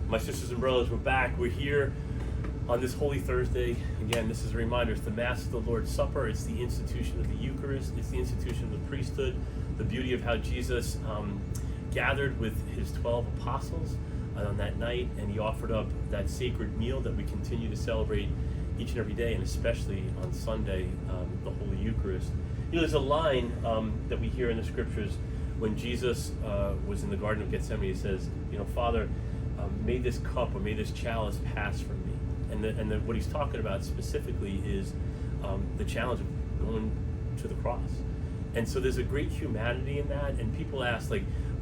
My sisters and brothers, we're back. We're here on this Holy Thursday. Again, this is a reminder. It's the Mass of the Lord's Supper. It's the institution of the Eucharist. It's the institution of the priesthood. The beauty of how Jesus gathered with his 12 apostles on that night, and he offered up that sacred meal that we continue to celebrate each and every day, and especially on Sunday, the Holy Eucharist. You know, there's a line that we hear in the scriptures when Jesus was in the Garden of Gethsemane. He says, Father, may this cup or may this chalice pass from me. And what he's talking about specifically is the challenge of going to the cross. And so there's a great humanity in that. And people ask,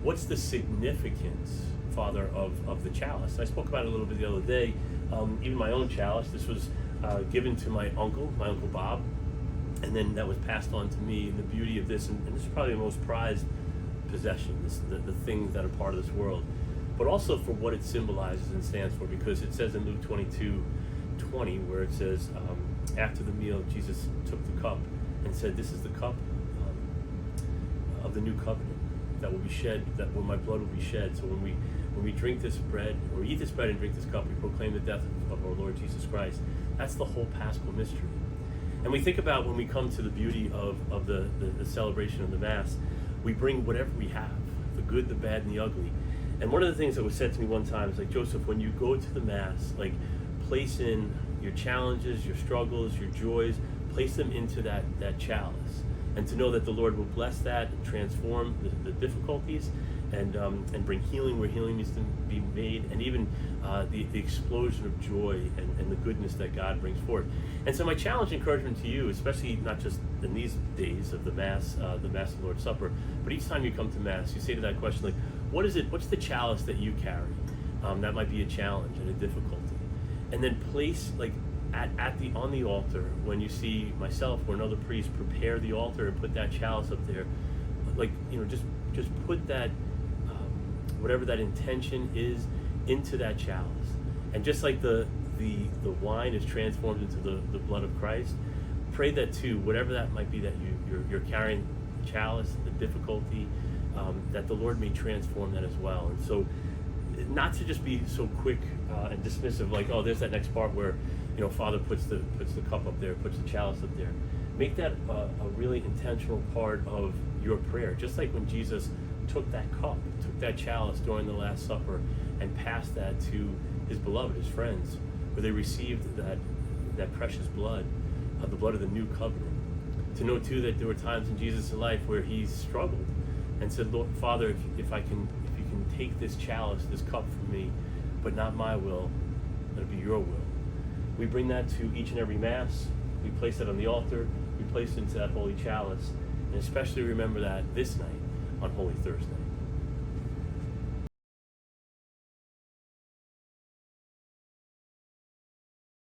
what's the significance, Father, of the chalice? I spoke about it a little bit the other day. Even my own chalice, this was given to my Uncle Bob. And then that was passed on to me. And the beauty of this, and this is probably the most prized possession, the things that are part of this world, but also for what it symbolizes and stands for, because it says in Luke 22:20, where it says, after the meal, Jesus took the cup and said, "This is the cup of the new covenant that will be shed, that where my blood will be shed." So when we drink this bread, or eat this bread and drink this cup, we proclaim the death of our Lord Jesus Christ. That's the whole Paschal mystery. And we think about when we come to the beauty of the celebration of the Mass, we bring whatever we have, the good, the bad, and the ugly. And one of the things that was said to me one time is, Joseph, when you go to the Mass, place in your challenges, your struggles, your joys, place them into that chalice. And to know that the Lord will bless that, transform the difficulties, and bring healing where healing needs to be made, and even the explosion of joy and the goodness that God brings forth. And so my challenge, encouragement to you, especially not just in these days of the Mass of the Lord's Supper, but each time you come to Mass, you say to that question, what's the chalice that you carry? That might be a challenge and a difficulty. And then place, on the altar, when you see myself or another priest prepare the altar and put that chalice up there, just put that, whatever that intention is, into that chalice. And just like the wine is transformed into the blood of Christ, pray that too, whatever that might be that you're carrying, the chalice, the difficulty, that the Lord may transform that as well. And so, not to just be so quick and dismissive, there's that next part where, Father puts the cup up there, puts the chalice up there. Make that a really intentional part of your prayer. Just like when Jesus took that cup, took that chalice during the Last Supper, and passed that to his beloved, his friends, where they received that precious blood, the blood of the new covenant. To know too that there were times in Jesus' life where he struggled and said, Lord, Father, if you can take this chalice, this cup from me, but not my will, let it be your will. We bring that to each and every Mass. We place it on the altar. We place it into that holy chalice. And especially remember that this night on Holy Thursday.